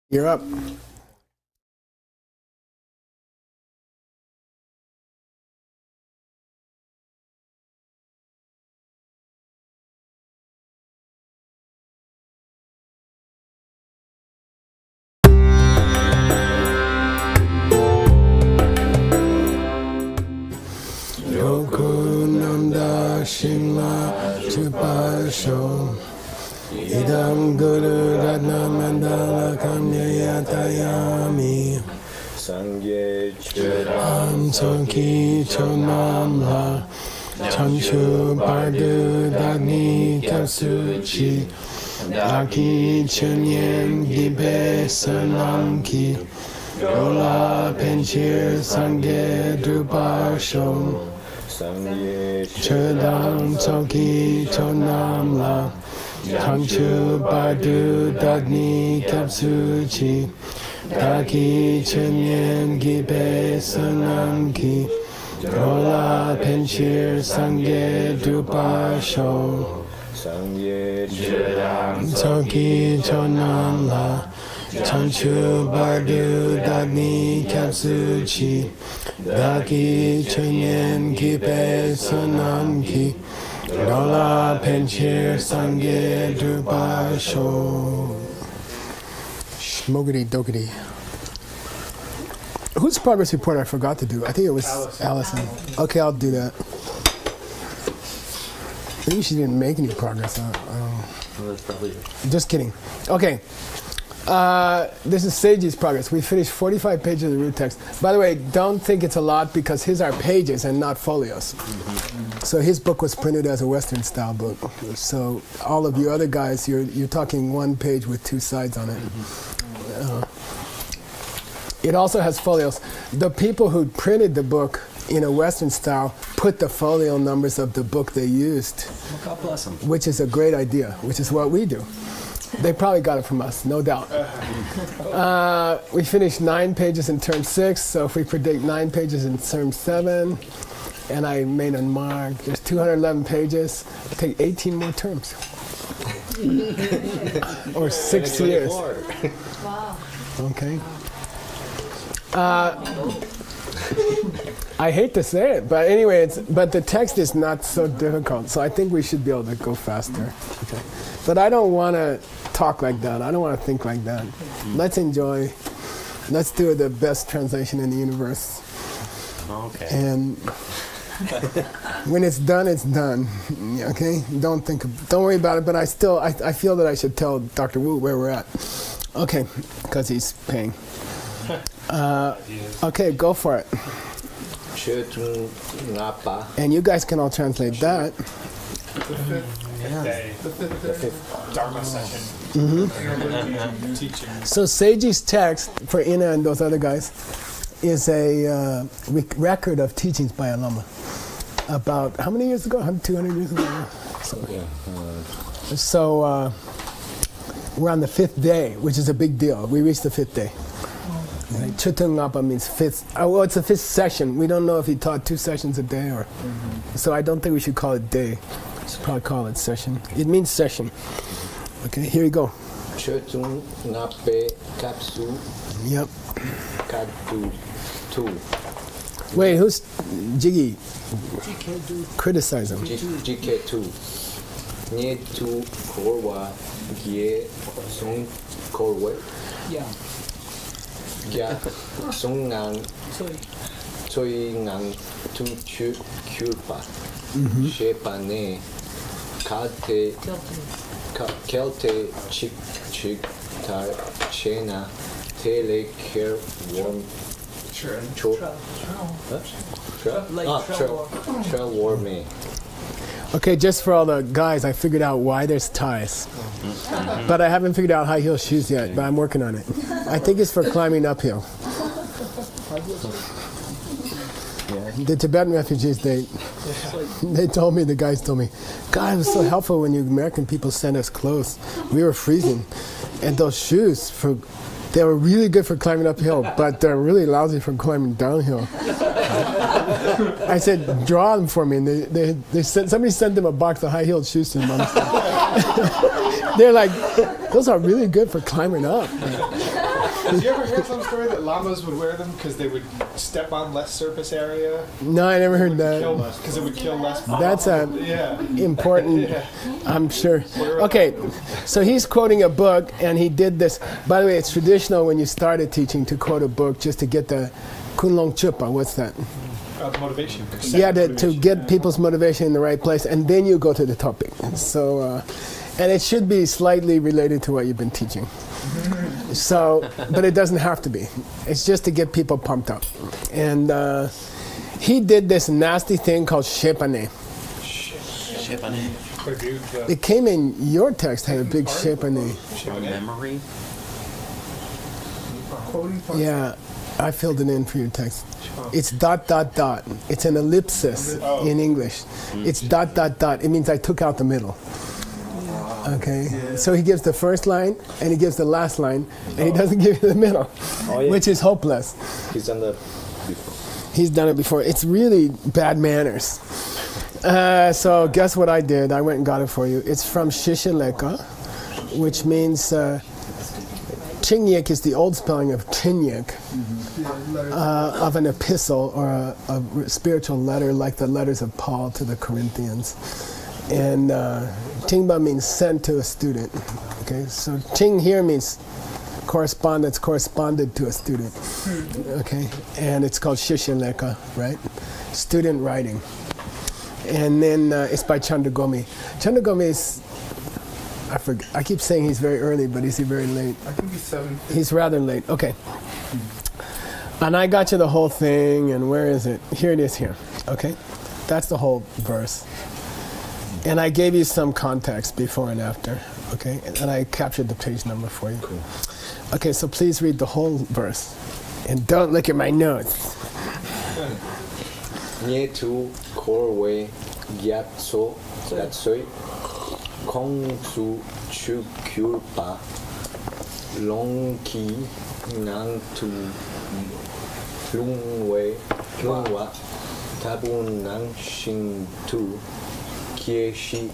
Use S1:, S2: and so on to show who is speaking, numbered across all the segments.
S1: You're up. Yokunanda Shimla Chupasho Idam Guru Ratna Mandala Kamyayatayami
S2: Sangye
S1: Am Soki Chonamla Changshu Bardu Dagni Kapsuchi Daki Chunyen Gibe Sanamki Yola Penchir Sangye Drupasho
S2: Sangye
S1: Chudam Soki Chonamla Changshu Bardu Dagni Kapsuchi Daki Chunyen Gibe Sanamki Yola Penchir Sangye Drupasho
S2: Sangye
S1: Soki Chonamla Changshu Bardu Dagni Kapsuchi Daki Chunyen Gibe Sanamki Yola Penchir Sangye Drupasho. Shmogity dokity. Whose progress report I forgot to do? I think it was Allison. Okay, I'll do that. Maybe she didn't make any progress. I don't know.
S2: Well, that's probably
S1: Just kidding. Okay. This is Seiji's progress. We finished 45 pages of the root text. By the way, don't think it's a lot because his are pages and not folios. So his book was printed as a Western style book. So all of you other guys, you're talking one page with two sides on it. It also has folios. The people who printed the book in a Western style put the folio numbers of the book they used,
S2: God bless them.
S1: which is a great idea, which is what we do. They probably got it from us, no doubt. We finished 9 pages in term 6, so if we predict 9 pages in term 7, and I made a mark, there's 211 pages, it'll take 18 more terms. Or 6 years.
S3: Wow.
S1: Okay. I hate to say it, but anyway, but the text is not so difficult, so I think we should be able to go faster. Okay. But I don't want to talk like that. I don't want to think like that. Let's enjoy. Let's do the best translation in the universe.
S2: Okay.
S1: And when it's done, it's done. Okay. Don't worry about it. But I feel that I should tell Dr. Wu where we're at. Okay, because he's paying. Okay, go for it. And you guys can all translate that.
S4: The fifth Dharma session. Teaching.
S1: So Seiji's text for Ina and those other guys is a record of teachings by a Lama. About how many years ago? 200 years ago? So we're on the 5th day, which is a big deal. We reached the 5th day. Right? Chutang Ngapa means 5th. Well, it's the 5th session. We don't know if he taught 2 sessions a day or. So I don't think we should call it day. We should probably call it session. It means session. Okay, here you go.
S2: Chutang Ngape Kapsu
S1: Yep.
S2: Kadu Tu.
S1: Wait, who's Jiggy? Criticize him.
S2: GK2. Nye Tu Korwa Gie Sung Korwe.
S3: Yeah.
S2: Gya Sung Ngang Choi Ngang Tu Chu Kurpa. Shepa Ne Kate Kelte Chik Chik Tar Chena Tele Care Warm
S4: Sure.
S2: Trail War Me.
S1: Okay, just for all the guys, I figured out why there's ties. But I haven't figured out high heel shoes yet, but I'm working on it. I think it's for climbing uphill. The Tibetan refugees, the guys told me, God, it was so helpful when you American people sent us clothes. We were freezing. And those shoes, they were really good for climbing uphill, but they're really lousy for climbing downhill. I said, draw them for me. And they sent, somebody sent them a box of high-heeled shoes to them. They're like, those are really good for climbing up.
S4: Did you ever hear some story that llamas would wear them because they would step on less surface area?
S1: No, I never heard that.
S4: Because it would kill less.
S1: That's
S4: Yeah.
S1: important,
S4: Yeah.
S1: I'm sure. Okay, so he's quoting a book, and he did this. By the way, it's traditional when you started teaching to quote a book just to get the kunlong chupa. What's that?
S4: Motivation.
S1: Yeah, to get people's motivation in the right place, and then you go to the topic. So, and it should be slightly related to what you've been teaching. So, but it doesn't have to be. It's just to get people pumped up. And he did this nasty thing called shepane. It came in your text, had a big shepane.
S2: Memory?
S1: Yeah, I filled it in for your text. It's ... It's an ellipsis in English. It's ... It means I took out the middle. Okay, so he gives the first line, and he gives the last line, and he doesn't give you the middle, which is hopeless.
S2: He's done that before.
S1: He's done it before. It's really bad manners. So guess what I did? I went and got it for you. It's from Shishileka, which means Chinyek is the old spelling of Chinyek, of an epistle or a spiritual letter, like the letters of Paul to the Corinthians. And Tingba means sent to a student. Okay, so Ching here means correspondence, corresponded to a student. Okay, and it's called Shishileka, right? Student writing. And then it's by Chandragomi. Chandragomi is, I forget, I keep saying he's very early, but is he very late?
S4: I think he's 7.
S1: He's rather late. Okay. And I got you the whole thing, and where is it? Here it is here. Okay? That's the whole verse. And I gave you some context before and after. Okay? And I captured the page number for you.
S2: Cool.
S1: Okay, so please read the whole verse. And don't look at my notes.
S2: Nye tu korwe gyatso gatsoi kong su chu kyurpa long ki nang tu lungwa tabu nang shing tu kieshi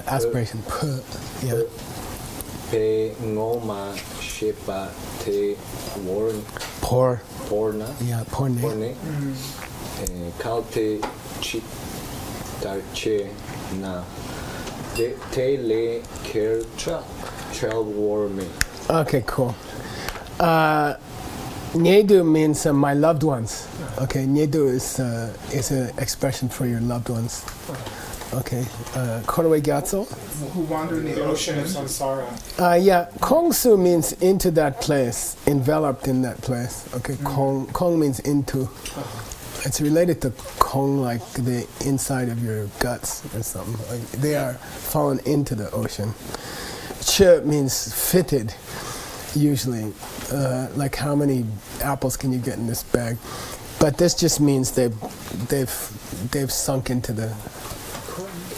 S1: Aspiration. Yeah.
S2: pe ngoma shepa te warn
S1: Poor.
S2: porna
S1: Yeah, poor name.
S2: porne kalte chit darche na de te le care child warming.
S1: Okay, cool. Nyedu means my loved ones. Okay, Nyedu is an expression for your loved ones. Okay, Korwe Gyatso.
S4: Who wander in the ocean of samsara.
S1: Yeah, Kongsu means into that place, enveloped in that place. Okay, Kong means into. It's related to Kong, like the inside of your guts or something. Like they are fallen into the ocean. Che means fitted, usually. Like how many apples can you get in this bag? But this just means they've sunk into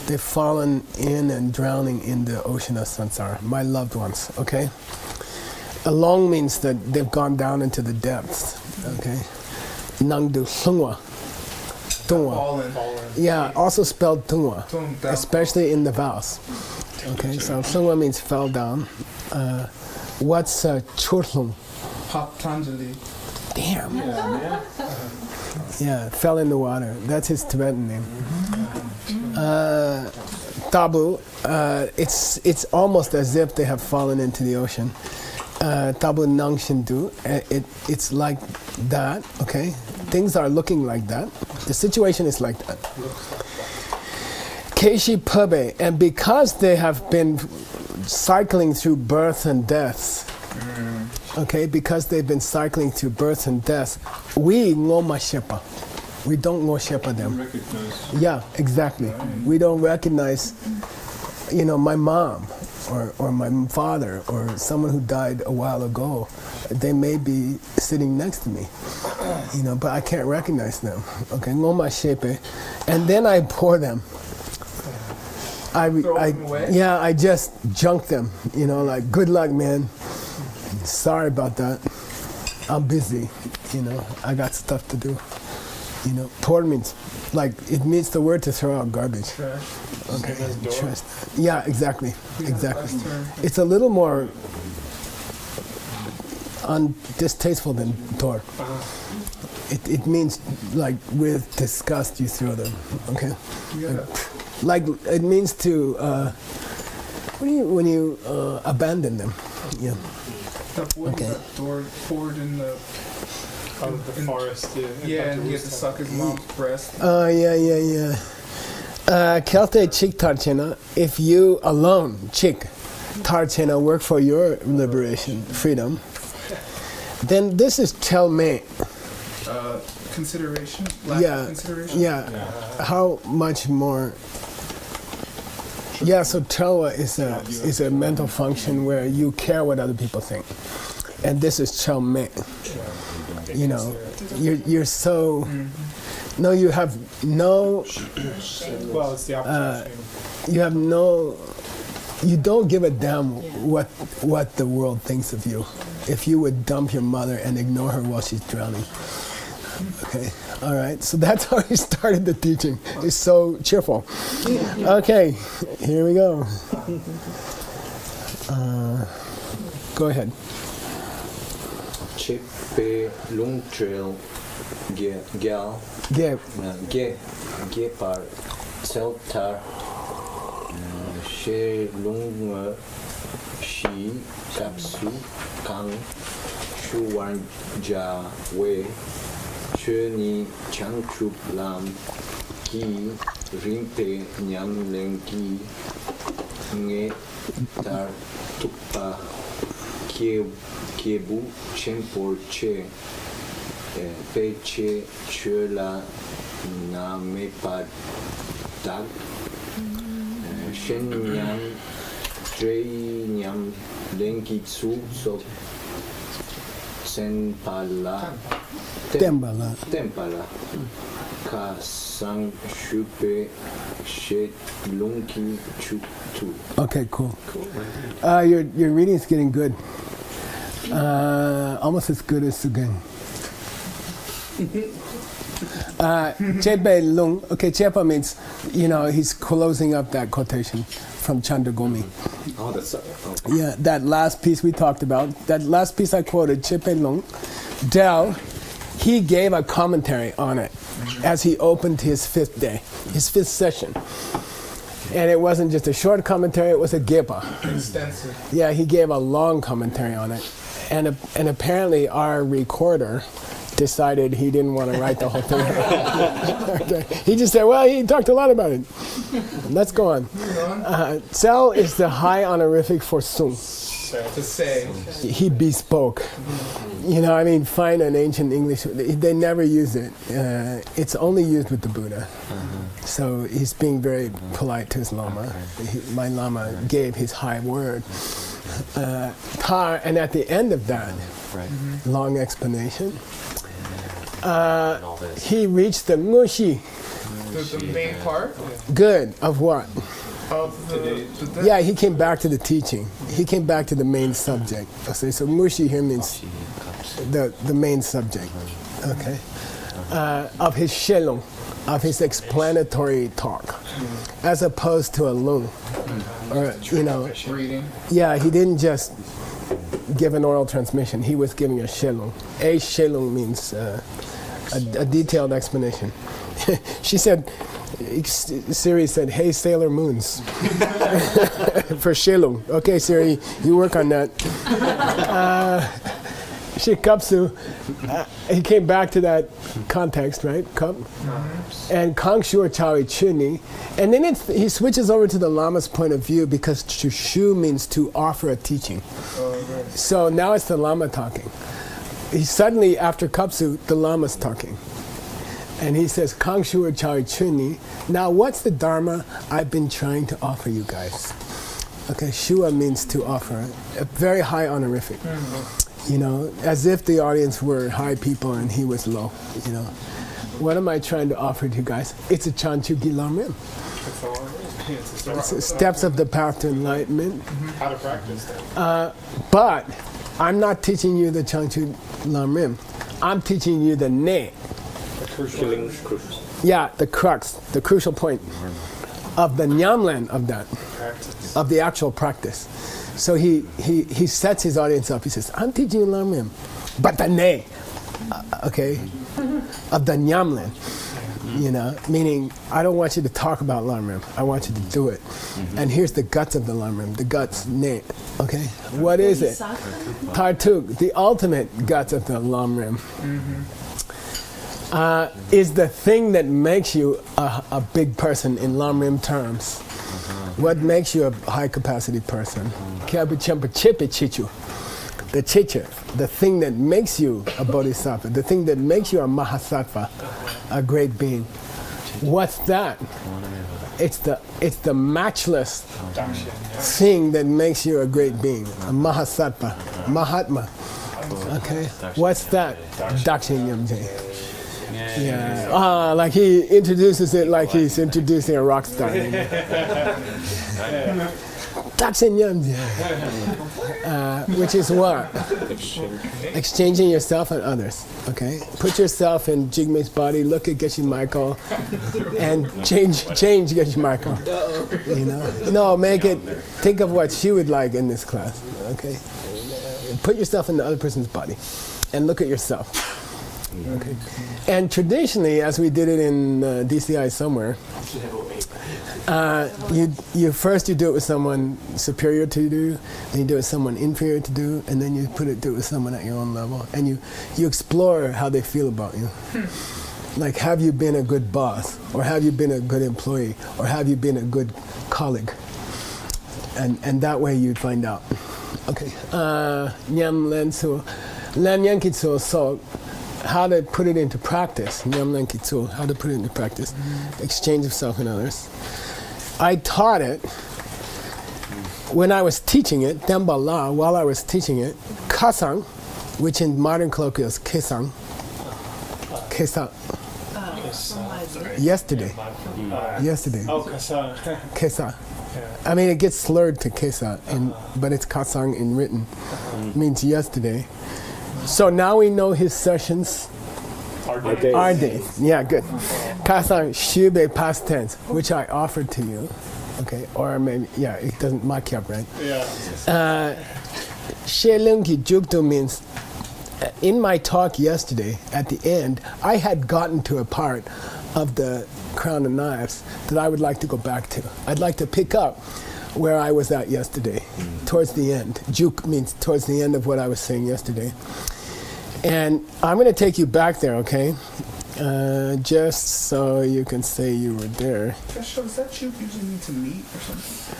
S1: they've fallen in and drowning in the ocean of samsara. My loved ones, okay? Along means that they've gone down into the depths, okay? Nangdu sungwa. Tungwa. Yeah, also spelled tungwa, especially in the vowels. Okay, so sungwa means fell down. What's churlung?
S4: Patanjali.
S1: Damn. Yeah, fell in the water. That's his Tibetan name. Tabu, it's almost as if they have fallen into the ocean. Tabu nang shindu, it's like that, okay? Things are looking like that. The situation is like that. Keishi pube, and because they have been cycling through birth and deaths, okay, because they've been cycling through birth and death, we ngoma shepa. We don't ngo shepa them. Yeah, exactly. We don't recognize, my mom or my father or someone who died a while ago. They may be sitting next to me, but I can't recognize them. Okay, ngoma shepe, and then I pour them. I just junk them. Like good luck, man. Sorry about that. I'm busy. I got stuff to do. Pour means, like, it means the word to throw out garbage. Okay,
S4: Same as door?
S1: trust. Yeah, exactly. Exactly.
S3: Last term.
S1: It's a little more distasteful than door. It means like with disgust you throw them. Okay.
S3: Yeah.
S1: Like it means to when you abandon them. Yeah.
S3: That boy
S1: Okay.
S3: got poured in the
S4: Out of the forest, yeah.
S3: yeah, and he had to suck his mom's breast.
S1: Yeah. Kelte chik tarchena. If you alone chik tarchena work for your liberation, freedom, then this is tell me.
S3: Consideration, lack
S1: Yeah,
S3: of consideration.
S1: yeah. How much more? Yeah. So trauma is a mental function where you care what other people think, and this is chao me. You know, you're so. No, you have no.
S4: Well, it's the opposite.
S1: You have no. You don't give a damn what the world thinks of you. If you would dump your mother and ignore her while she's drowning. Okay, all right. So that's how he started the teaching. It's so cheerful. Okay, here we go. Go ahead.
S2: Chip pe lung trail gal
S1: Give.
S2: ge par celtar she lung shi kapsu kang shu wan ja we she ni chang chup lam ki ring pe nyam leng ki nge tar tukpa kebu chempor che pe che la na me pa dag shen nyam tre nyam lenki tsu so sen pala tempala ka sang shupe she lunki chup tu.
S1: Okay, cool. Your reading is getting good. Almost as good as Sugen. Chepe Lung. Okay, Chepa means, he's closing up that quotation from Chandragomi.
S2: Oh, that's
S1: Yeah, that last piece we talked about, that last piece I quoted, Chepe Lung, Del, he gave a commentary on it as he opened his fifth session. And it wasn't just a short commentary, it was a gepa.
S3: Extensive.
S1: Yeah, he gave a long commentary on it. And apparently our recorder decided he didn't want to write the whole thing. Okay. He just said, well, he talked a lot about it. Let's go on. Tsel is the high honorific for Sung.
S3: To say.
S1: He bespoke. Find an ancient English, they never use it. It's only used with the Buddha. So he's being very polite to his Lama. My Lama gave his high word. Tar, and at the end of that long explanation, he reached the mushi.
S3: The main part
S1: Good of what?
S3: of the
S1: Yeah, he came back to the teaching. He came back to the main subject. Okay, so mushi here means the main subject. Okay, of his shelung, of his explanatory talk, as opposed to a lung, or
S3: reading.
S1: Yeah, he didn't just give an oral transmission. He was giving a shelung. A shelung means a detailed explanation. She said. Siri said, "Hey, Sailor Moons," for Shelung. Okay, Siri, you work on that. Shikapsu, he came back to that context, right? Cup. And Kangshur Chawi Chuni. And then he switches over to the Lama's point of view because Chushu means to offer a teaching. So now it's the Lama talking. Suddenly, after Kapsu, the Lama's talking. And he says, Kangshur Chawi Chuni. Now, what's the Dharma I've been trying to offer you guys? Okay, Shua means to offer, a very high honorific. As if the audience were high people and he was low. What am I trying to offer to you guys? It's a Chanchugi Lamrim. It's steps of the path to enlightenment.
S4: How to practice that.
S1: But I'm not teaching you the Chanchugi Lamrim. I'm teaching you the Ne.
S2: killing
S1: Yeah, the crux, the crucial point. of the nyamlen of that,
S4: Practice.
S1: of the actual practice. So he sets his audience up. He says, I'm teaching you lamrim, but the ne, okay, of the nyamlen. You know, meaning I don't want you to talk about lamrim. I want you to do it. And here's the guts of the lamrim, the guts, ne. Okay, what is it? Tartuk, the ultimate guts of the lamrim. Is the thing that makes you a big person in lamrim terms. What makes you a high capacity person? The chicha, the thing that makes you a bodhisattva, the thing that makes you a mahasattva, a great being. What's that? It's the matchless thing that makes you a great being, a mahasattva, mahatma. Okay, what's that? Dakshin Yamje. Yeah, like he introduces it like he's introducing a rock star. Dakshin Yamje. Which is what? Exchanging yourself and others. Okay? Put yourself in Jigme's body, look at Geshe Michael, and change Geshe Michael. You know? No, make it, think of what she would like in this class. Okay? Put yourself in the other person's body and look at yourself. Okay. And traditionally, as we did it in DCI somewhere, you first do it with someone superior to you, then you do it with someone inferior to do, and then you do it with someone at your own level, and you explore how they feel about you. Like, have you been a good boss, or have you been a good employee, or have you been a good colleague? And that way you'd find out. Okay. Nyam len su, len yan kitsu, so how to put it into practice. Nyam len kitsu, how to put it into practice. Exchange of self and others. I taught it when I was teaching it, Dembala, while I was teaching it, Kasang, which in modern colloquial is Kesang. Kesa. Yesterday.
S4: Oh, Kasa.
S1: Kesa. I mean, it gets slurred to Kesa, but it's Kasang in written. It means yesterday. So now we know his sessions are days. Yeah, good. Kasang shube past tense, which I offered to you. Okay, or maybe, yeah, it doesn't mark you up, right?
S4: Yeah.
S1: She lungi juktu means, in my talk yesterday, at the end, I had gotten to a part of the Crown of Knives that I would like to go back to. I'd like to pick up where I was at yesterday, towards the end. Juk means towards the end of what I was saying yesterday. And I'm going to take you back there, okay? Just so you can say you were there.
S3: Joshua, is that you usually need to meet or something?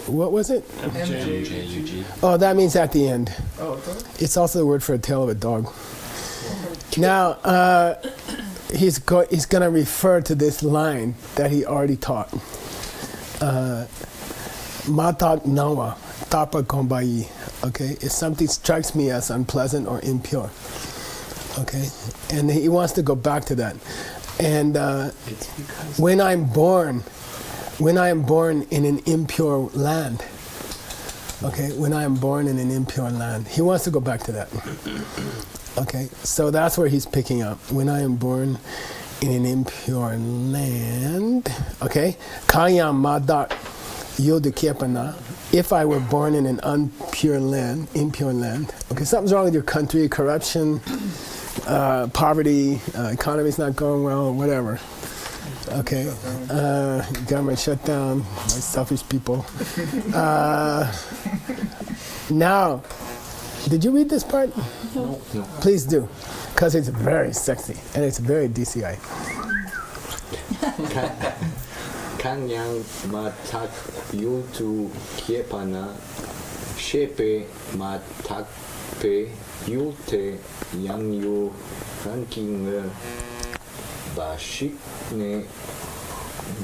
S1: What was it?
S3: MJUG.
S1: Oh, that means at the end.
S3: Oh, it does?
S1: It's also the word for a tail of a dog. Now, he's going to refer to this line that he already taught. Matat nawa, tapa kombai. Okay, if something strikes me as unpleasant or impure. Okay, and he wants to go back to that. And when I'm born in an impure land. Okay, when I am born in an impure land. He wants to go back to that. Okay, so that's where he's picking up. When I am born in an impure land. Okay, Kanyam Madak Yodikepana. If I were born in an impure land. Okay, something's wrong with your country, corruption, poverty, economy's not going well, whatever. Okay, government shut down by selfish people. Now, did you read this part?
S2: No.
S1: Please do, because it's very sexy and it's very DCI.
S2: Kanyang matak yutu kiepana shepe matak pe yute yang yu ranking bashik ne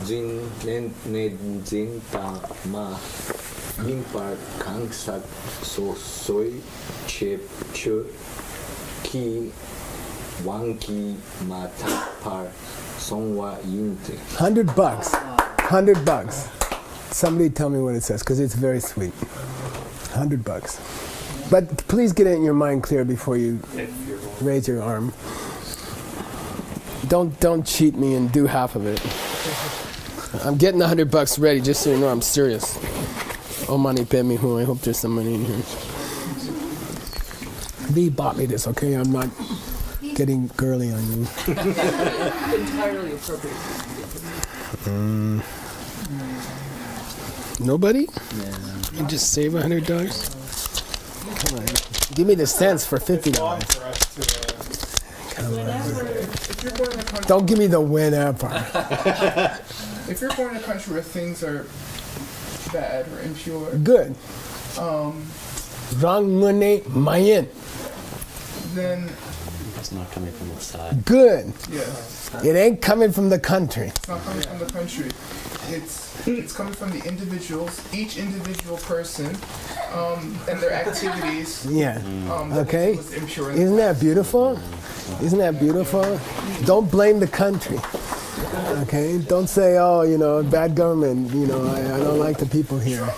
S2: zin pa ma impar kangsak so soy chep che ki wanki matak par songwa yinte.
S1: $100. $100. Somebody tell me what it says, because it's very sweet. $100. But please get it in your mind clear before you raise your arm. Don't cheat me and do half of it. I'm getting $100 ready, just so you know I'm serious. Oh, money pay me who? I hope there's some money in here. Lee bought me this, okay? I'm not getting girly on you.
S5: Entirely appropriate.
S1: Nobody?
S3: Yeah.
S1: You just save $100? Come on. Give me the cents for $50.
S4: For us to, if you're born in a country,
S1: Don't give me the whenever.
S3: If you're born in a country where things are bad or impure,
S1: Good. Rang money mayan.
S3: then
S6: It's not coming from the side.
S1: Good.
S3: yeah,
S1: It ain't coming from the country.
S3: it's not coming from the country. It's coming from the individuals, each individual person, and their activities.
S1: Yeah.
S3: That
S1: Okay.
S3: was impure.
S1: Isn't that beautiful? Isn't that beautiful? Don't blame the country. Okay? Don't say, oh, you know, bad government, you know, I don't like the people here.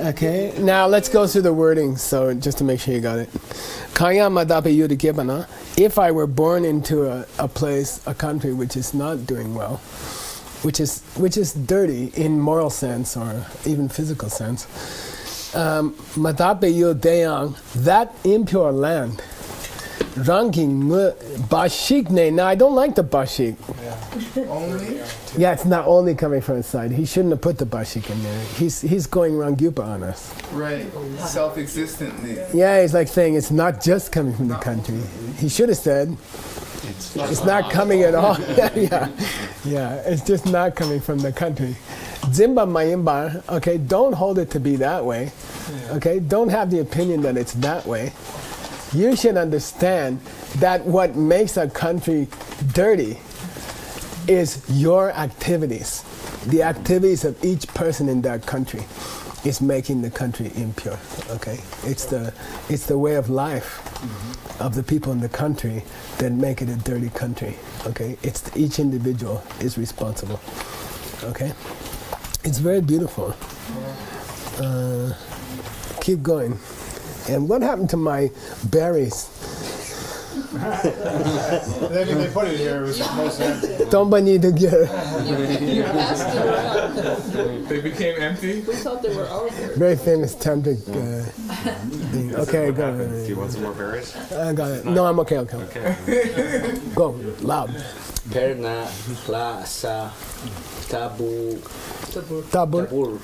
S1: Okay? Now let's go through the wording, so just to make sure you got it. Kaya madape yudikebana. If I were born into a place, a country which is not doing well, which is dirty in moral sense or even physical sense, madape yudeyang, that impure land, ranking bashikne. Now I don't like the bashik.
S3: Only
S1: Yeah, it's not only coming from his side. He shouldn't have put the bashik in there. He's going rangyupa on us.
S3: right, self-existently.
S1: Yeah, he's like saying it's not just coming from the country. He should have said it's not coming at all. yeah, it's just not coming from the country. Zimba mayimba, okay, don't hold it to be that way. Okay, don't have the opinion that it's that way. You should understand that what makes a country dirty is your activities. The activities of each person in that country is making the country impure. Okay, it's the way of life of the people in the country that make it a dirty country. Okay, each individual is responsible. Okay, it's very beautiful. Keep going. And what happened to my berries?
S4: they put it here, it was most empty.
S1: Don't need to get
S5: You asked them.
S3: They became empty.
S5: We thought they were all there.
S1: very famous tantric thing. Okay, go.
S6: Do you want some more berries?
S1: I got it. No, I'm okay. Go loud.
S2: Perna la sa tabu
S1: Tabur.
S2: tabur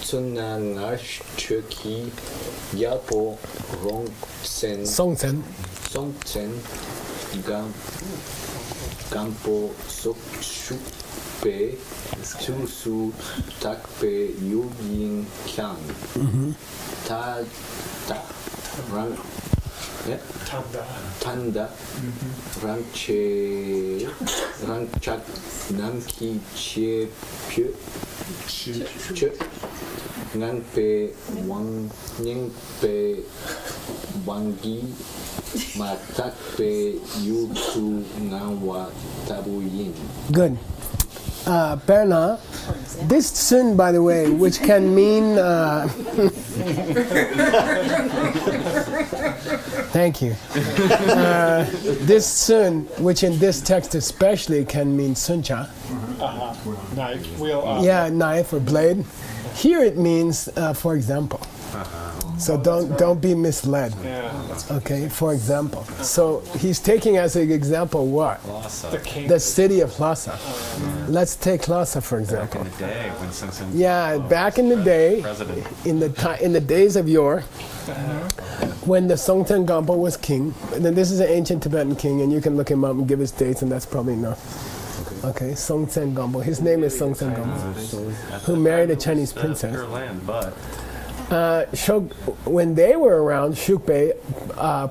S2: tsunangash chuki yapo rong sen
S1: Songsen.
S2: songchen gampo sok shukpe susu takpe yugin kyang ta rang tanda rangchak namki che pye che nganpe wang nyingpe wangi matakpe yutu ngawa tabuyin.
S1: Good. Perna, this sun, by the way, which can mean... Thank you. This sun, which in this text especially can mean suncha.
S4: Knife, wheel,
S1: Yeah, knife or blade. Here it means, for example. So don't be misled. Okay, for example. So he's taking as an example what?
S4: the king.
S1: The city of Lhasa. Let's take Lhasa for example.
S6: In the day when Sung
S1: Yeah, back in the day,
S6: president.
S1: in the days of yore, when the Songtsen Gampo was king, and then this is an ancient Tibetan king, and you can look him up and give his dates, and that's probably enough. Okay, Songtsen Gampo. His name is Songtsen Gampo, who married a Chinese princess.
S6: Pure land, but
S1: When they were around, Shukpe,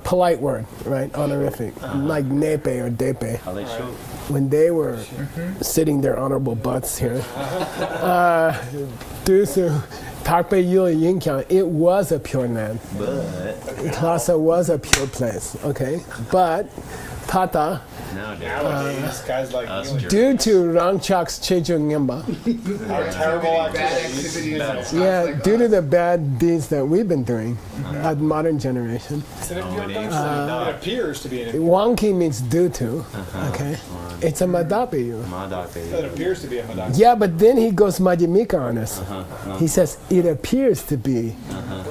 S1: polite word, right, honorific, like Nepe or Depe.
S6: how they show.
S1: When they were sitting their honorable butts here, it was a pure land.
S6: But
S1: Lhasa was a pure place, okay? But Tata,
S4: Nowadays, guys like
S6: Us
S4: you
S6: jerks.
S1: Due to Rangchak's Cheju Ngemba.
S4: are terrible
S3: Bad
S4: activities.
S3: activities.
S6: Bad.
S3: and stuff
S1: Yeah,
S3: like
S1: due to
S3: that.
S1: the bad deeds that we've been doing, at modern generation.
S4: It
S6: It
S4: appears to be an
S1: Wonki means due to, okay? It's a madapiyu.
S4: It appears to be a madaka.
S1: Yeah, but then he goes majimika on us. He says, it appears to be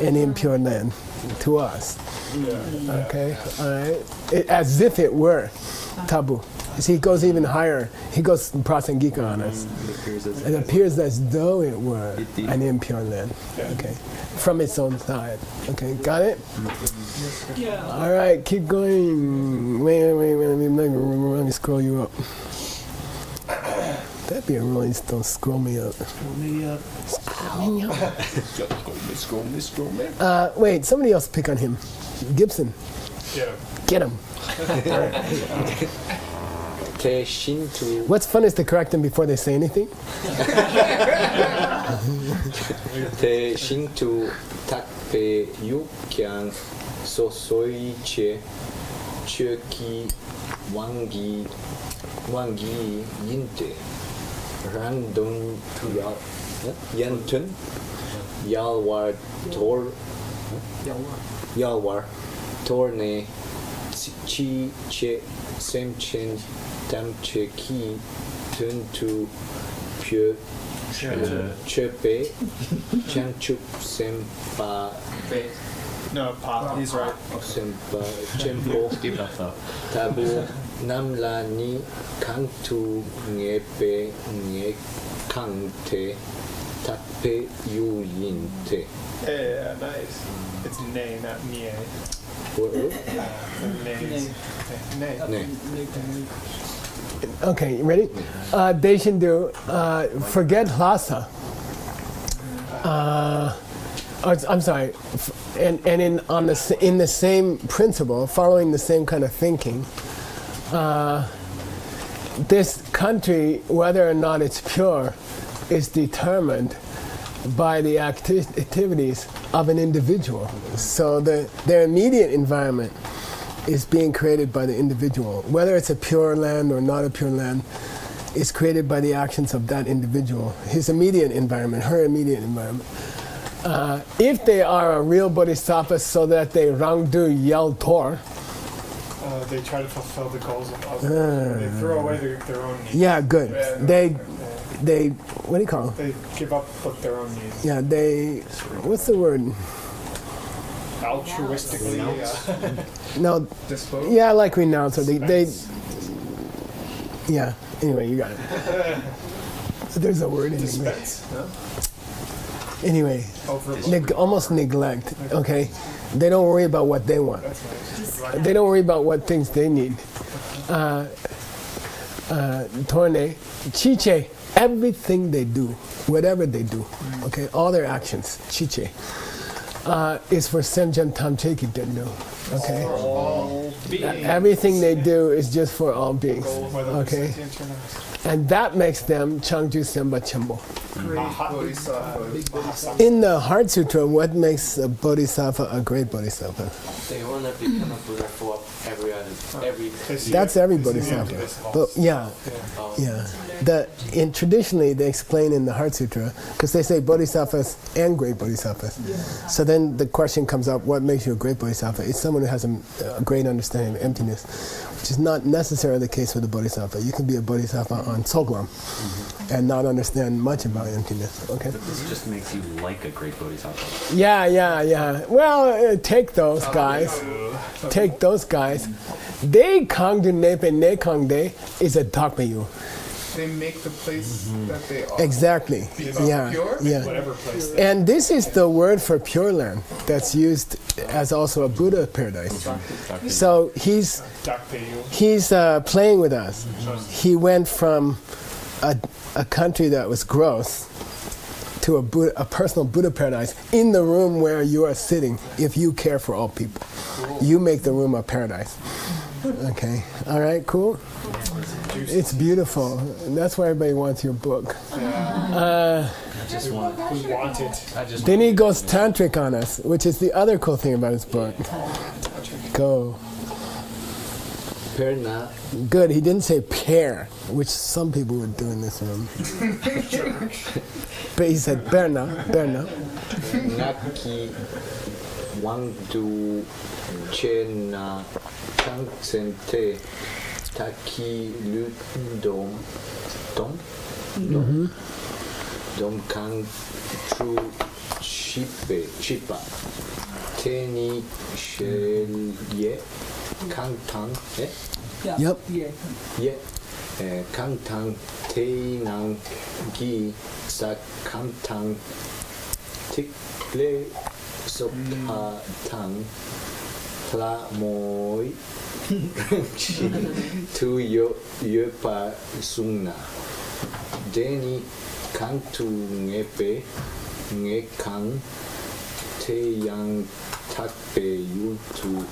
S1: an impure land to us. Okay, all right? As if it were taboo. You see, he goes even higher. He goes prasangika on us. It appears as though it were an impure land. Okay, from its own side. Okay, got it?
S5: Yeah.
S1: All right, keep going. Wait, let me scroll you up. That'd be a really, don't scroll me up. Wait, somebody else pick on him. Gibson,
S4: Yeah.
S1: get him.
S2: 대신투
S1: What's fun is to correct them before they say anything.
S2: 대신투 탁배 육경 소소이체 최기 왕기 인대 란동 연튼 얄왈 돌네 치체 샘첸 담체키 튼투 표 최배 창축 샘파
S4: No, pop. He's right.
S2: 샘파 챔포
S6: Keep that though.
S2: 타부 남라니 강투 녜베 녜 강태 탁배 유인태
S4: Yeah, nice. It's nay, not nie. Nay. Nay.
S2: 네.
S1: Okay, you ready? Deishindu, forget Lhasa. I'm sorry, and in the same principle, following the same kind of thinking, this country, whether or not it's pure, is determined by the activities of an individual. So their immediate environment is being created by the individual. Whether it's a pure land or not a pure land, is created by the actions of that individual, his immediate environment, her immediate environment. If they are a real bodhisattva so that they rangdu yel tor,
S4: They try to fulfill the goals of others. They throw away their own needs.
S1: yeah, good.
S4: Yeah.
S1: They, what do you call them?
S4: They give up with their own needs.
S1: Yeah, what's the word?
S4: Altruistically.
S1: No,
S3: Dispose.
S1: yeah, like renounce, or they yeah, anyway, you got it. There's a word in English.
S4: Dispense. No?
S1: Anyway,
S4: Overlook.
S1: almost neglect, okay? They don't worry about what they want.
S4: That's nice.
S1: They don't worry about what things they need. Torne, chiche, everything they do, whatever they do, okay, all their actions, chiche, is for Semjan Tamcheki Dendu, okay?
S4: All beings.
S1: Everything they do is just for all beings,
S4: Whether
S1: okay?
S4: they're sentient or not.
S1: And that makes them Changju Semba Chembo.
S3: Great bodhisattvas.
S1: In the Heart Sutra, what makes a bodhisattva a great bodhisattva?
S7: They want to become a Buddha for every.
S4: They see
S1: That's
S4: it-
S1: every
S4: they see the
S1: bodhisattva.
S4: emptiness.
S1: But yeah, yeah. Traditionally, they explain in the Heart Sutra, because they say bodhisattvas and great bodhisattvas. So then the question comes up, what makes you a great bodhisattva? It's someone who has a great understanding of emptiness, which is not necessarily the case with a bodhisattva. You can be a bodhisattva on Tsoglam and not understand much about emptiness, okay?
S6: But this just makes you like a great bodhisattva.
S1: Yeah. Well, take those guys. Take those guys. They kangdu nepe ne kangde is a takmeyu.
S3: They make the place that they are.
S1: Exactly.
S3: Become
S1: Yeah.
S3: pure?
S1: Yeah.
S4: Whatever place they
S1: And this is the word for Pure Land that's used as also a Buddha paradise. So he's playing with us. He went from a country that was gross to a personal Buddha paradise in the room where you are sitting if you care for all people. You make the room a paradise. Okay. All right, cool? It's beautiful. That's why everybody wants your book.
S6: I just want
S4: We want it.
S6: I just
S1: Then he goes tantric on us, which is the other cool thing about his book. Go.
S2: Perna.
S1: Good. He didn't say pear, which some people would do in this room. But he said berna.
S2: Ngaki Wangdu Chena Tangsente Taki Ludom Dom Kang Tru Chipa Teni Shelye Kang Tang
S1: Yep.
S2: Ye Kang Tang Te Nang Gi Sa Kang Tang Tik Le Sopa Tang Pla Moi Tu Yo Pa Sungna Deni Kang Tu Ngepe Nge Kang Te Yang Takpe Yu Tu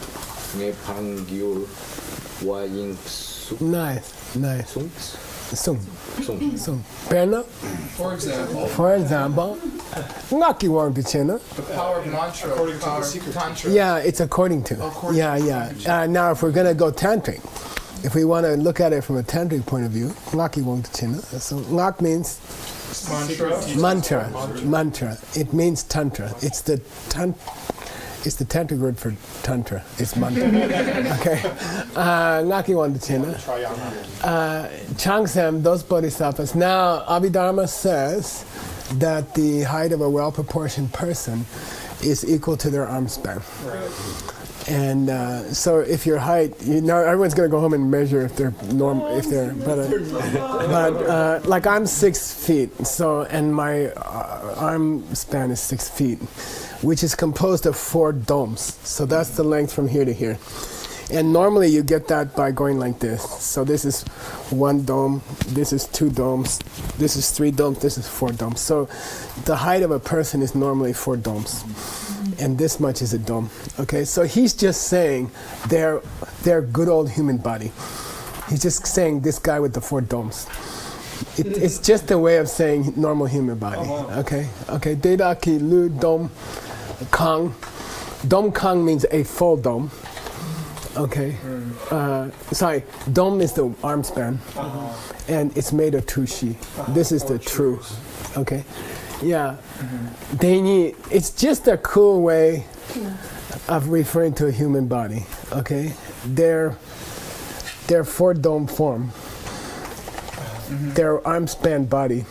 S2: Nge Pang Gyur Wa Ying Su
S1: Nice.
S2: Sung
S1: Sung. Berna,
S3: For example,
S1: for example, ngaki wang de chena.
S3: the power of mantra,
S4: According to the
S3: power of
S4: secret
S3: tantra.
S1: Yeah, it's according to.
S3: According
S1: Yeah. Now, if we're gonna go tantric, if we want to look at it from a tantric point of view, ngaki wang de chena. So ngak means mantra. It means tantra. It's the tantric word for tantra. It's mantra. Okay. Ngaki wang de chena. Changsam, those bodhisattvas. Now, Abhidharma says that the height of a well-proportioned person is equal to their arm span. And so if your height, everyone's going to go home and measure if they're normal, but like I'm 6 feet, so, and my arm span is 6 feet, which is composed of 4 domes. So that's the length from here to here. And normally you get that by going like this. So this is 1 dome, this is 2 domes, this is 3 domes, this is 4 domes. So the height of a person is normally 4 domes. And this much is a dome. Okay, so he's just saying they're good old human body. He's just saying this guy with the 4 domes. It's just a way of saying normal human body. Okay. Dedaki Lu Dom Kang. Dom Kang means a full dome. Okay. Sorry, dome is the arm span, and it's made of 2 shi. This is the true. Okay. Yeah. It's just a cool way of referring to a human body. Okay. They're 4 dome form. Their arm span body,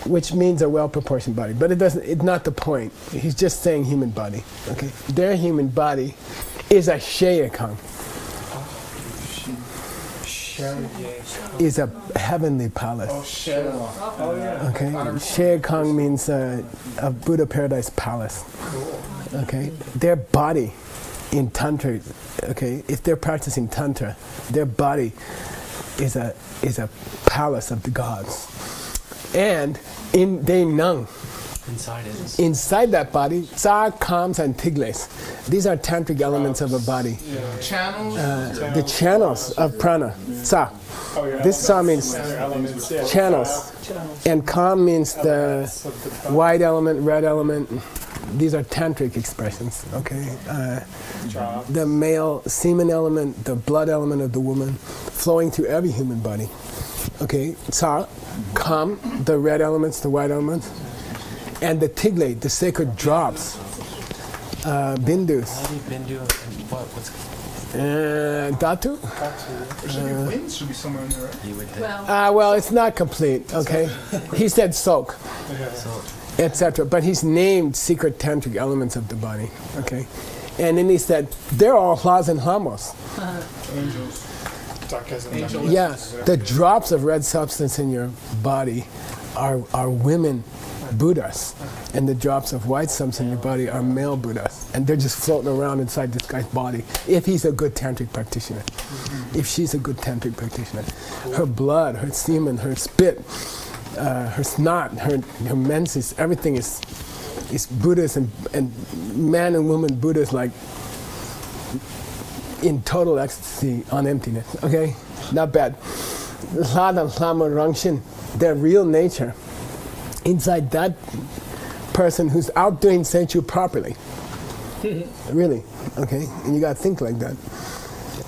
S1: which means a well-proportioned body, but it's not the point. He's just saying human body. Okay. Their human body is a Sheyakang. Is a heavenly palace. Okay, Sheyakang means a Buddha paradise palace. Okay, their body in tantra. Okay, if they're practicing tantra, their body is a palace of the gods, and in they nung. Inside that body, tsa, kams, and tigles. These are tantric elements of a body.
S3: Channels.
S1: The channels of prana. Tsa. This tsa means channels. And kam means the white element, red element. These are tantric expressions. Okay. The male semen element, the blood element of the woman, flowing through every human body. Okay. Tsa, kam, the red elements, the white elements. And the tigle, the sacred drops, bindus.
S6: Bindu and what's
S1: Datu?
S3: Winds should be somewhere in there, right?
S1: Well, it's not complete, okay? He said sok, etc. But he's named secret tantric elements of the body, okay? And then he said, they're all hlas and hamos.
S3: Angels.
S1: Yeah, the drops of red substance in your body are women Buddhas, and the drops of white substance in your body are male Buddhas, and they're just floating around inside this guy's body. If he's a good tantric practitioner, if she's a good tantric practitioner, her blood, her semen, her spit, her snot, her menses, everything is Buddhas and man and woman Buddhas, like in total ecstasy on emptiness. Okay, not bad. Lhada Lhama Rangshin, their real nature. Inside that person who's out doing Senchu properly. Really, okay? And you gotta think like that.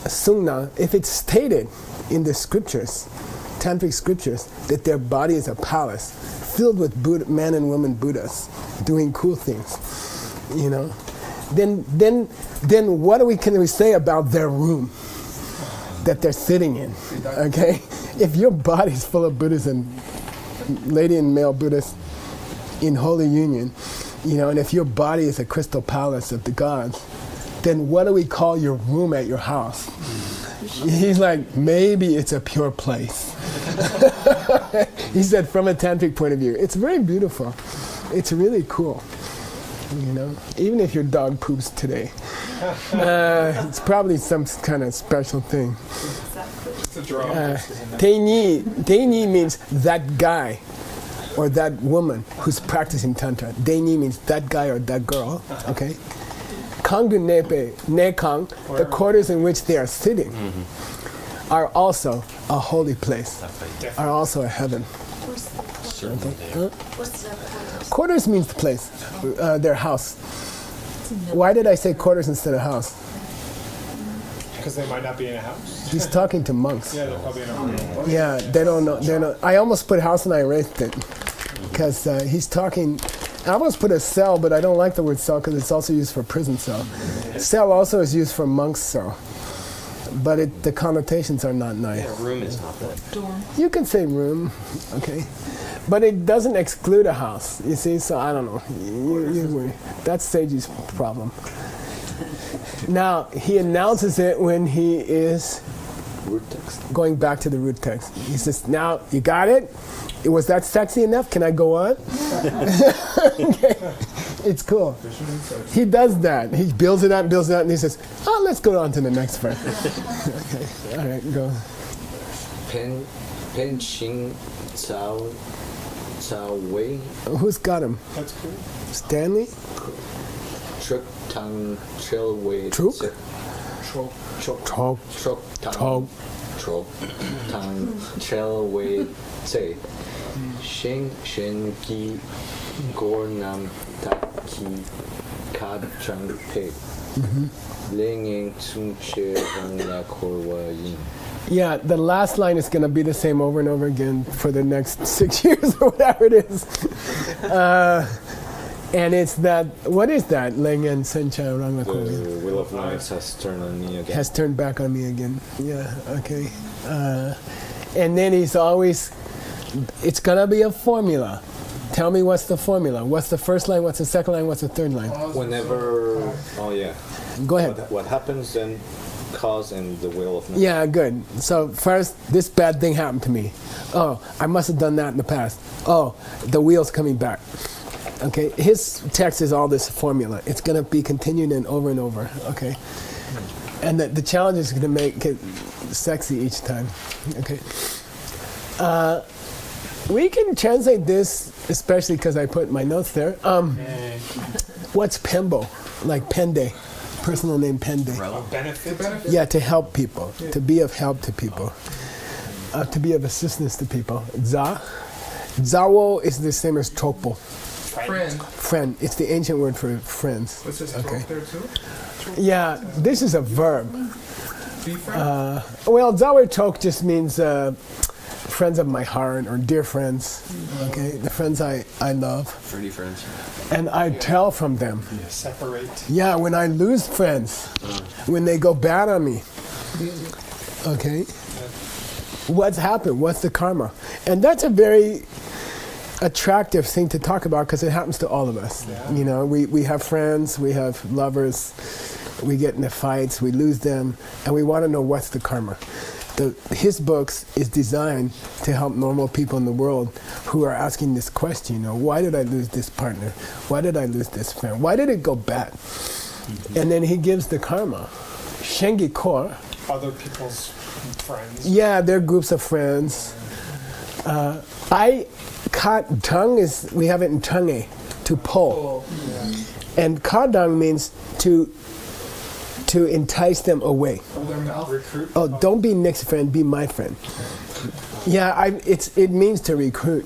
S1: Sungna, if it's stated in the scriptures, tantric scriptures, that their body is a palace filled with men and women Buddhas doing cool things, you know, then what can we say about their room that they're sitting in? Okay, if your body's full of Buddhas and lady and male Buddhas in holy union, you know, and if your body is a crystal palace of the gods, then what do we call your room at your house? He's like, maybe it's a pure place. He said, from a tantric point of view, it's very beautiful. It's really cool. You know, even if your dog poops today, it's probably some kind of special thing.
S4: It's a draw.
S1: Daini means that guy or that woman who's practicing tantra. Daini means that guy or that girl. Okay. Kangu nepe, nekang, the quarters in which they are sitting, are also a holy place, are also a heaven.
S5: What's that?
S1: Quarters means the place, their house. Why did I say quarters instead of house?
S4: Because they might not be in a house.
S1: He's talking to monks.
S4: Yeah, they're probably in a room.
S1: Yeah, they don't know. I almost put house and I erased it because he's talking. I almost put a cell, but I don't like the word cell because it's also used for prison cell. Cell also is used for monk's cell, but the connotations are not nice.
S7: Yeah, room is not that.
S5: Dorm.
S1: You can say room, okay, but it doesn't exclude a house. You see, so I don't know. That's Seiji's problem. Now he announces it when he is
S2: Root text.
S1: going back to the root text. He says, "Now you got it. Was that sexy enough? Can I go on?" Okay. It's cool. He does that. He builds it up, and he says, "Oh, let's go on to the next verse." Okay. All right, go.
S2: Pen Xing Cao Wei
S1: Who's got him?
S4: That's cool.
S1: Stanley?
S2: Truk Tang Chil Wei
S1: Truk?
S2: Truk
S1: Chog.
S2: Tang Chil Wei Tse Sheng Shen Ki Gor Nam Tak Ki Kad Chang Pe Ling Ying Tsum Che Rang La Korwa Yin.
S1: Yeah, the last line is going to be the same over and over again for the next 6 years or whatever it is. And it's that, what is that? Leng and Sencha Rang La Korwa Yin.
S2: The Wheel of Life has turned on me again.
S1: Has turned back on me again. Yeah, okay. And then he's always, it's going to be a formula. Tell me what's the formula. What's the first line, what's the second line, what's the third line?
S2: Whenever,
S1: Go ahead.
S2: what happens then cause and the will of man.
S1: Yeah, good. So first, this bad thing happened to me. Oh, I must have done that in the past. Oh, the wheel's coming back. Okay, his text is all this formula. It's going to be continued and over, okay? And the challenge is going to make it sexy each time, okay? We can translate this, especially because I put my notes there. What's Pembo? Like Pende, personal name Pende.
S4: Benefit.
S1: Yeah, to help people, to be of help to people, to be of assistance to people. Zawo is the same as Chopo. Friend. It's the ancient word for friends.
S3: What's this
S1: Okay.
S3: there too?
S1: Yeah, this is a verb.
S3: Be friend?
S1: Well, Zawo Chok just means friends of my heart or dear friends. Okay, the friends I love.
S7: Fruity friends.
S1: And I tell from them.
S4: Separate.
S1: Yeah, when I lose friends, when they go bad on me. Okay? What's happened? What's the karma? And that's a very attractive thing to talk about because it happens to all of us.
S4: Yeah.
S1: You know, we have friends, we have lovers, we get into fights, we lose them, and we want to know what's the karma. His books is designed to help normal people in the world who are asking this question, you know, why did I lose this partner? Why did I lose this friend? Why did it go bad? And then he gives the karma. Shengi Kor.
S4: Other people's friends.
S1: Yeah, they're groups of friends. Tongue is, we have it in Tange, to pull. And kadang means to entice them away.
S4: Recruit.
S1: Oh, don't be Nick's friend, be my friend. Yeah, it means to recruit.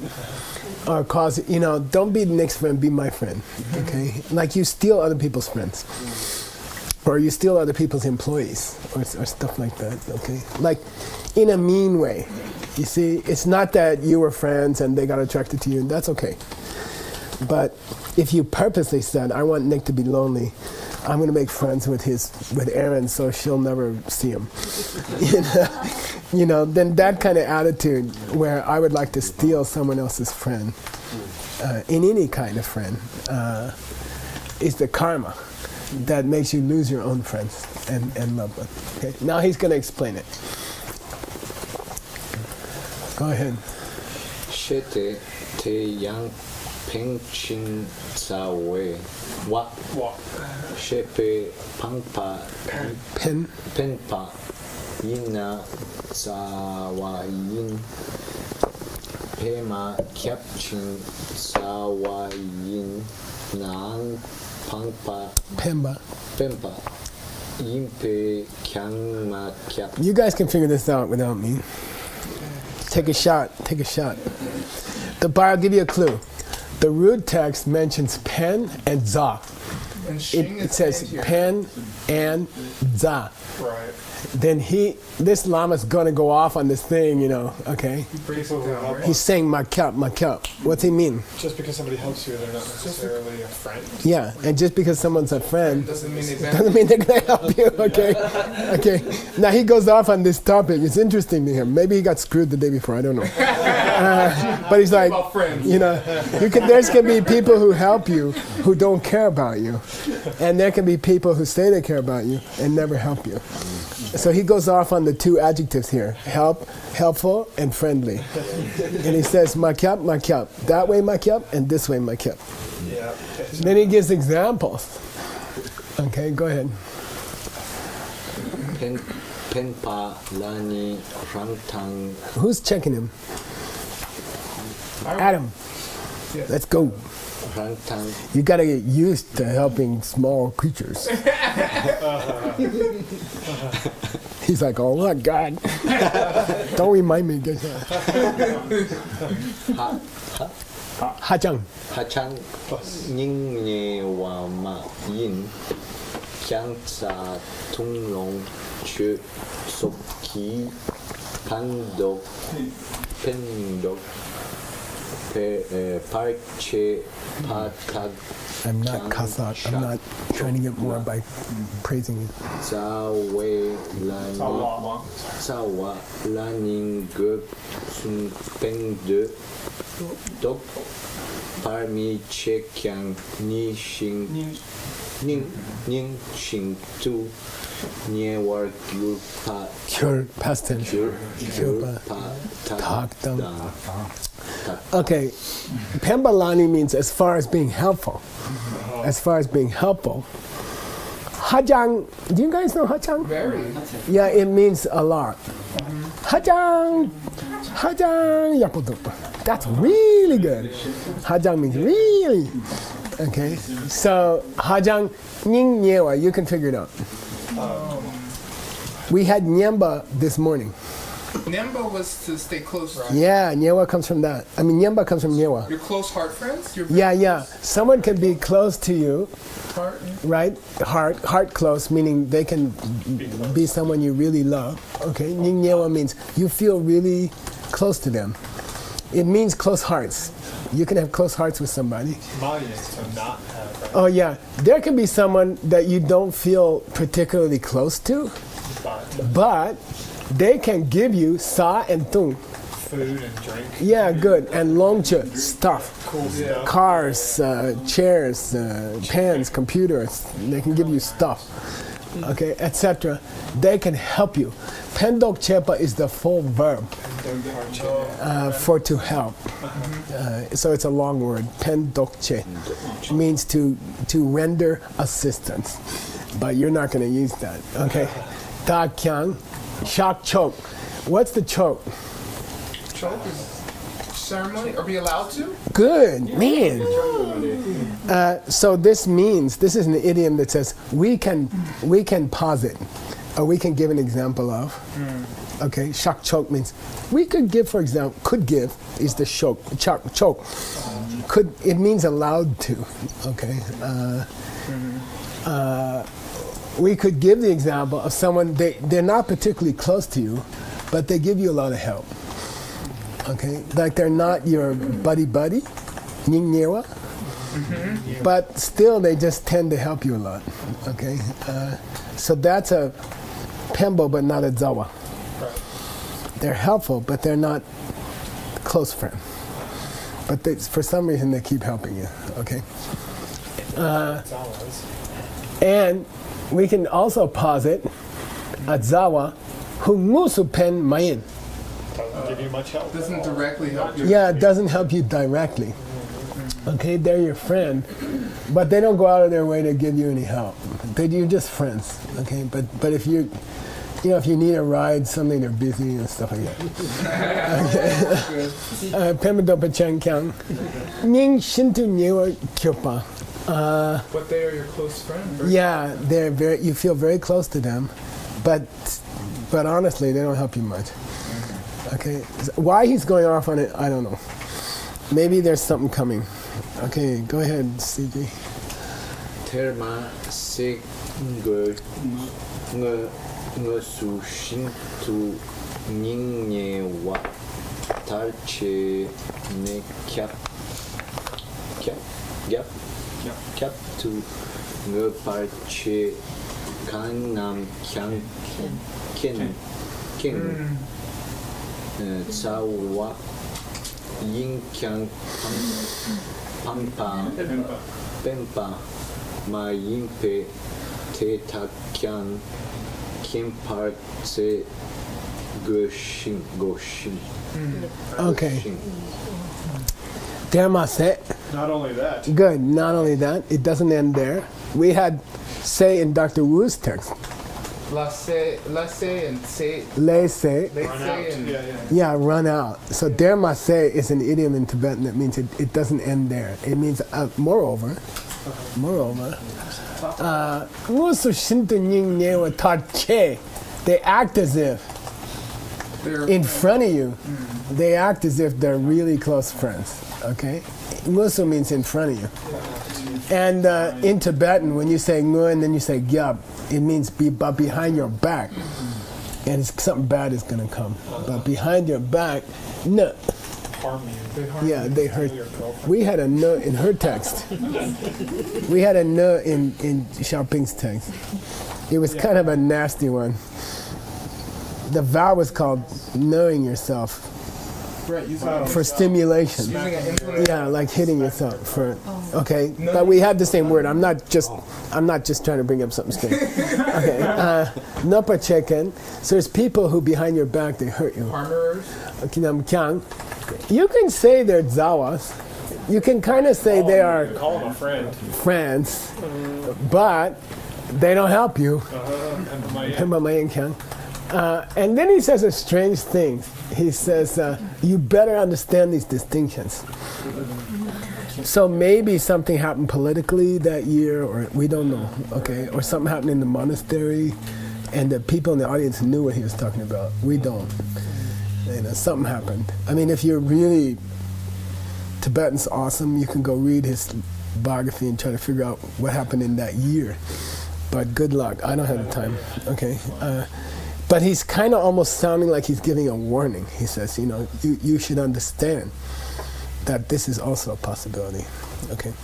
S1: Or cause, you know, don't be Nick's friend, be my friend. Okay? Like you steal other people's friends. or you steal other people's employees, or stuff like that. Okay, like in a mean way. You see, it's not that you were friends and they got attracted to you, and that's okay. But if you purposely said, "I want Nick to be lonely," I'm going to make friends with Erin so she'll never see him. Then that kind of attitude where I would like to steal someone else's friend, in any kind of friend, is the karma that makes you lose your own friends and loved ones. Okay? Now he's going to explain it. Go ahead.
S2: Shete te yang peng chin sa we wa shepe pangpa penpa yina sa wa yin pema kyap chin sa wa yin nang pangpa
S1: Pemba.
S2: penpa yimpe kyang ma kyap.
S1: You guys can figure this out without me. Take a shot. I'll give you a clue. The root text mentions pen and za.
S3: And shing
S1: It
S3: is
S1: says
S3: hand here.
S1: pen and za.
S4: Right.
S1: Then this lama's gonna go off on this thing, okay?
S3: He breaks it down, right?
S1: He's saying makyap. What's he mean?
S4: Just because somebody helps you, they're not necessarily a friend.
S1: Yeah, and just because someone's a friend
S3: Doesn't mean they
S1: doesn't mean they're gonna help you, okay? Okay. Now he goes off on this topic. It's interesting to him. Maybe he got screwed the day before. I don't know. But he's like,
S3: about friends.
S1: There's can be people who help you who don't care about you, and there can be people who say they care about you and never help you. So he goes off on the two adjectives here: helpful, and friendly. And he says makyap. That way makyap, and this way makyap.
S4: Yeah.
S1: Then he gives examples. Okay, go ahead.
S2: Penpa lani rangtang
S1: Who's checking him? Adam.
S3: Yes.
S1: Let's go.
S2: rangtang
S1: You gotta get used to helping small creatures. He's like, oh my God. Don't remind me. Hajang.
S2: hachang ning nye wa ma yin kyang sa tung long chu sok ki pan dok pen dok park che pa kag
S1: I'm not Kazakh. I'm not trying to get more by praising you.
S2: sa we la ning ge sun peng de dok parmi che kyang ni shing ning shing tu nie war gyur pa
S1: Cure, past tense.
S2: gyur pa
S1: Tak dang.
S2: da
S1: Okay, Pembalani means as far as being helpful. As far as being helpful. Hajang, do you guys know Hajang?
S3: Very.
S1: Yeah, it means a lot. Hajang, yapodo. That's really good. Hajang means really. Okay, so Hajang, ning nyewa, you can figure it out. We had nyemba this morning.
S3: Nemba was to stay close. Right?
S1: Yeah, nyewa comes from that. I mean, nyemba comes from nyewa.
S3: Your close heart friends? Your
S1: Yeah. Someone can be close to you,
S3: heart?
S1: right? Heart close, meaning they can be someone you really love. Okay, Ningyewa means you feel really close to them. It means close hearts. You can have close hearts with somebody.
S4: Mine is to not have, right?
S1: Oh yeah, there can be someone that you don't feel particularly close to, but they can give you sa and tung.
S4: Food and drink.
S1: Yeah, good. And longche, stuff.
S4: Cool stuff.
S1: Cars, chairs, pens, computers. They can give you stuff, okay, etc. They can help you. Pendok chepa is the full verb for to help. So it's a long word. Pendokche means to render assistance, but you're not going to use that. Okay. Da kyang, shock choke. What's the choke?
S3: Choke is ceremony? Are we allowed to?
S1: Good, man. So this is an idiom that says we can posit, or we can give an example of. Okay, shock choke means we could give, for example, could give is the choke. Could, it means allowed to. Okay. we could give the example of someone, they're not particularly close to you, but they give you a lot of help. Okay? Like they're not your buddy, ning niewa, but still they just tend to help you a lot. Okay? So that's a pembo, but not a zawa. They're helpful, but they're not close friend. But for some reason they keep helping you. Okay? And we can also posit a zawa who musu pen mayin.
S4: Doesn't give you much help.
S3: Doesn't directly help you.
S1: Yeah, it doesn't help you directly. Okay, they're your friend, but they don't go out of their way to give you any help. You're just friends. Okay, but if you if you need a ride, suddenly they're busy and stuff like that. Pema dopa chang kyang. Ning shintu nyewa kyopa.
S3: But they are your close friend. Right?
S1: Yeah, you feel very close to them, but honestly, they don't help you much. Okay, why he's going off on it, I don't know. Maybe there's something coming. Okay, go ahead, Seiji.
S2: Terma sig nge su shin tu ning nye wa tar che ne kyap tu nge par che kan nam kyang ken ca wa yin kyang pampa ma yin pe te ta kyang kim par se goshin.
S1: Okay. Dermase.
S4: Not only that.
S1: Good. Not only that, it doesn't end there. We had say in Dr. Wu's text.
S3: Laissez and say.
S1: Laissez.
S3: Laissez and
S1: Yeah, run out. So dermase is an idiom in Tibetan that means it doesn't end there. It means moreover. Musu shintu ning nyewa tarche. They act as if in front of you. They act as if they're really close friends. Okay? Musu means in front of you. And in Tibetan, when you say ngu and then you say gyab, it means but behind your back. And something bad is going to come. But behind your back, no.
S4: Harm you.
S1: Yeah, they hurt. We had a no in her text. We had a no in Xiaoping's text. It was kind of a nasty one. The vow was called knowing yourself for stimulation.
S3: using an implement.
S1: Yeah, like hitting yourself for. Okay, but we have the same word. I'm not just trying to bring up something strange. Okay, nopa checken. So there's people who behind your back they hurt you.
S3: Armorers.
S1: You can say they're zawas. You can kind of say they are
S4: Call him a friend.
S1: friends, but they don't help you. And then he says a strange thing. He says, you better understand these distinctions. So maybe something happened politically that year, or we don't know, okay? Or something happened in the monastery, and the people in the audience knew what he was talking about. We don't. Something happened. I mean, if you're really Tibetan's awesome, you can go read his biography and try to figure out what happened in that year. But good luck. I don't have the time. Okay. But he's kind of almost sounding like he's giving a warning. He says, you should understand that this is also a possibility. Okay.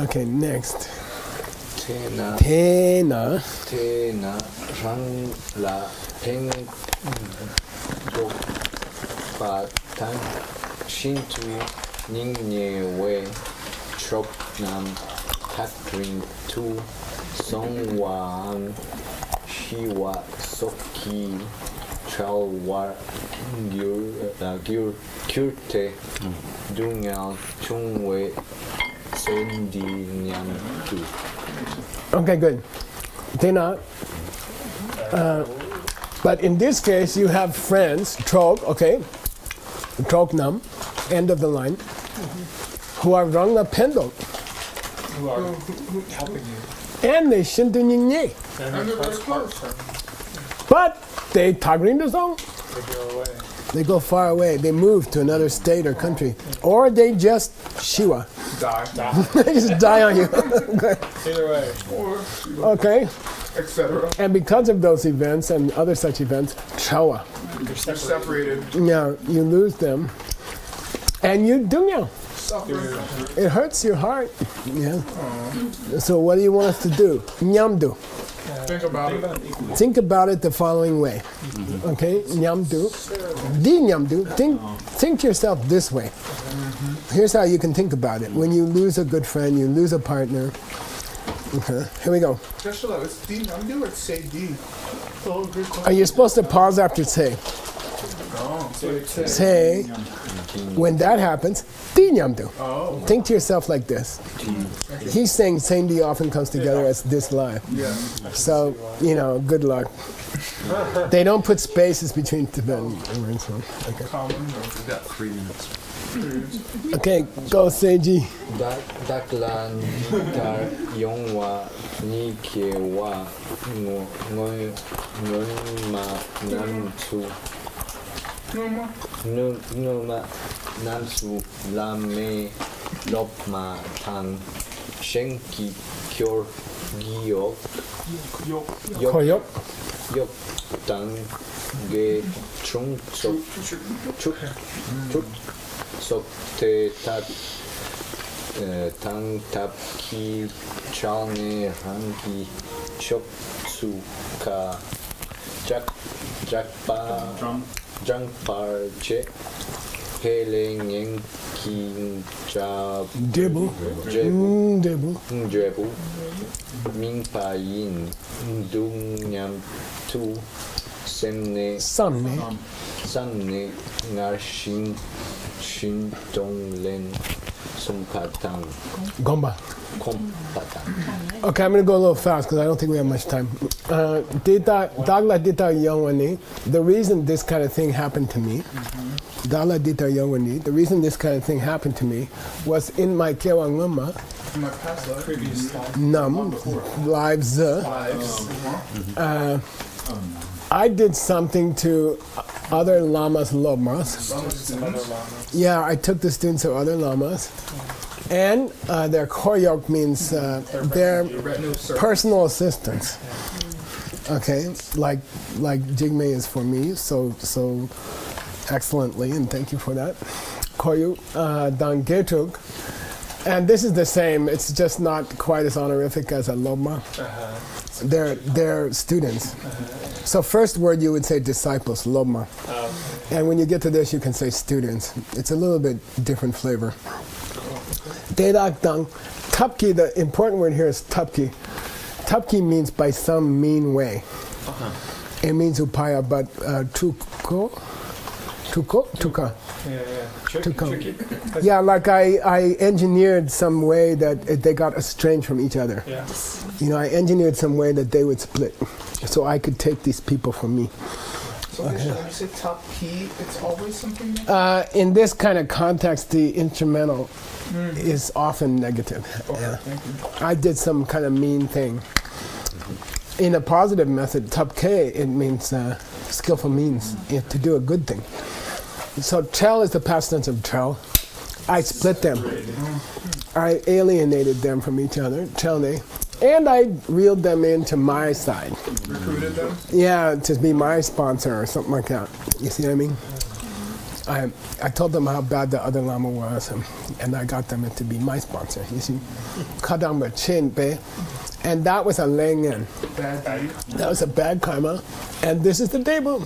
S1: Okay, next. Tena
S2: rang la peng do pa tan shintu ning nye we trop nam takring tu song wan shiwa soki chal war gyur kyurte dungal chungwe sendi nyam tu.
S1: Okay, good. Tena. But in this case, you have friends, trok, okay, trok nam, end of the line, who are rangla pendok.
S4: Who are helping you.
S1: And they shintu ning nye.
S3: And they're very close.
S1: But they tagring the song.
S4: They go away.
S1: They go far away. They move to another state or country. Or they just Shiva.
S3: Die.
S1: They just die on you.
S4: Either way.
S3: Or,
S1: Okay.
S3: etc.
S1: And because of those events and other such events, chawa.
S3: They're separated.
S1: Now, you lose them. And you do
S3: Suffering.
S1: It hurts your heart. Yeah. So what do you want us to do? Nyamdu.
S3: Think about it.
S1: Think about it the following way. Okay? Nyamdu. Di nyamdu. Think to yourself this way. Here's how you can think about it. When you lose a good friend, you lose a partner. Okay. Here we go.
S3: Joshua, it's D. I'm doing it. Say D. Oh, good question.
S1: Are you supposed to pause after say?
S3: Oh.
S1: Say, when that happens, di nyamdu.
S3: Oh.
S1: Think to yourself like this. He's saying Seiji often comes together as this line.
S3: Yeah.
S1: So, good luck. They don't put spaces between Tibetan words. So, okay.
S3: Common.
S7: We've got 3 minutes.
S1: Okay, go Seiji.
S2: Daklan tar yongwa ni kewa ngoy ma namsu numa namsu lame lopma tang shenki kyor giyok
S1: Koyok.
S2: yok tang ge chung sok chuk sok te tat tang tap ki chalne hangi chok su ka jakpa jangpar che peleng yang king jab
S1: Debu.
S2: jebu
S1: Debu.
S2: jebu ming pa yin dung nyam tu semne
S1: Samne.
S2: samne ngar shin dong len sum patang
S1: Gomba.
S2: kom patang.
S1: Okay, I'm going to go a little fast because I don't think we have much time. Dagla dita yongwani. The reason this kind of thing happened to me, Dagla dita yongwani, the reason this kind of thing happened to me was in my Kewanguma,
S3: In my past life.
S4: Previous life.
S1: Nam, lives,
S3: Lives.
S1: I did something to other lamas lobmas. Yeah, I took the students of other lamas. And their koryok means their
S3: Retinue circle.
S1: personal assistants. Okay, like Jigme is for me, so excellently, and thank you for that. Koryu dan getuk, and this is the same. It's just not quite as honorific as a lobma. They're students. So first word you would say disciples, lobma, and when you get to this you can say students. It's a little bit different flavor. Dedak dang, tapki. The important word here is tapki. Tapki means by some mean way. It means upaya, but tuka.
S4: Tricky.
S1: Yeah, like I engineered some way that they got estranged from each other.
S4: Yeah.
S1: I engineered some way that they would split, so I could take these people from me.
S3: So when you say top key, it's always something.
S1: In this kind of context, the instrumental is often negative. Yeah.
S3: Thank you.
S1: I did some kind of mean thing. In a positive method, tapke, it means skillful means, to do a good thing. So tel is the past tense of tel. I split them. I alienated them from each other, telne, and I reeled them into my side.
S3: Recruited them.
S1: Yeah, to be my sponsor or something like that. You see what I mean? I told them how bad the other lama was, and I got them to be my sponsor. You see, kadamba chin be, and that was a lengen.
S3: Bad deed.
S1: That was a bad karma, and this is the debu.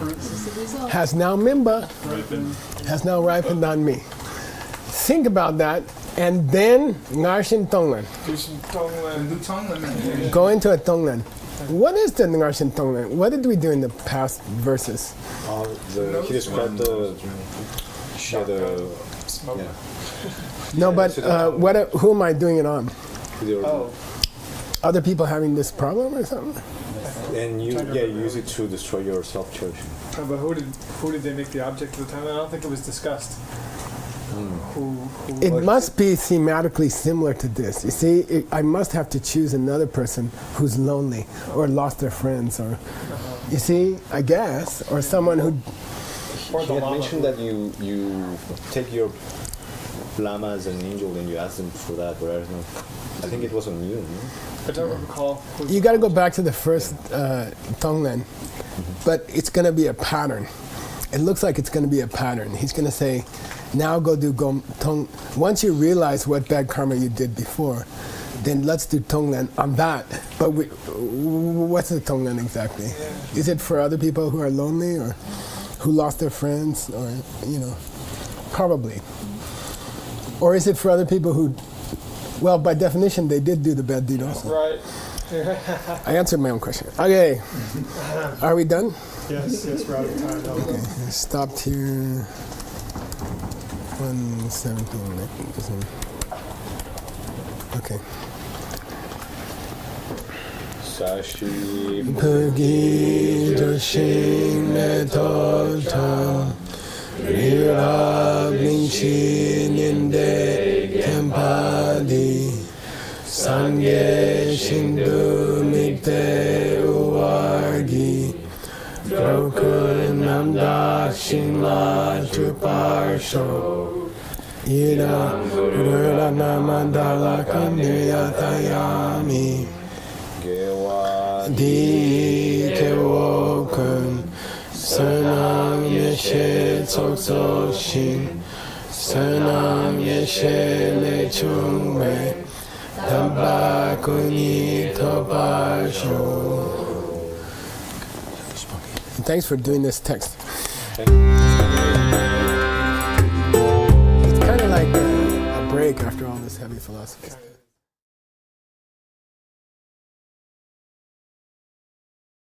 S5: This is the result.
S1: Has now mimba, has now ripened on me. Think about that, and then ngarshin tonglen.
S3: New tongue limit.
S1: Go into a tonglen. What is the ngarshin tonglen? What did we do in the past verses?
S2: He described the
S4: Smoke.
S1: No, but who am I doing it on?
S4: Oh.
S1: Other people having this problem or something?
S2: And you use it to destroy your self-church.
S4: But who did they make the object of the time? I don't think it was discussed. Who
S1: It must be thematically similar to this. You see, I must have to choose another person who's lonely or lost their friends or, You see, I guess, or someone who,
S4: Or
S2: He
S4: the
S2: had
S4: lama.
S2: mentioned that you take your lama as an angel and you ask them for that, but I don't know. I think it was on you, no?
S4: I don't recall. Who
S1: you got to go back to the first Tonglen, but it's going to be a pattern. It looks like it's going to be a pattern. He's going to say, now go do Tong. Once you realize what bad karma you did before, then let's do Tonglen on that. But what's the Tonglen exactly? Is it for other people who are lonely or who lost their friends, or, you know, probably. Or is it for other people who, well, by definition, they did do the bad deed also.
S4: Right.
S1: I answered my own question. Okay, are we done?
S4: Yes, we're out of time. Now we'll go.
S1: Stopped here. 1:17. Okay.
S2: Sashi
S1: Pergi Joshin Metota Rira Blinchi Ninde Kempadi Sangye Shindu Mikte Uwargi Broku Namda Shinla Chuparsho Ida Rura Namandala Kandiyatayami Di Kewokun Sanam Yeshe Tsokso Shin Sanam Yeshe Lechungwe Tabakuni Tobasho. Thanks for doing this text. It's kind of like a break after all this heavy philosophy.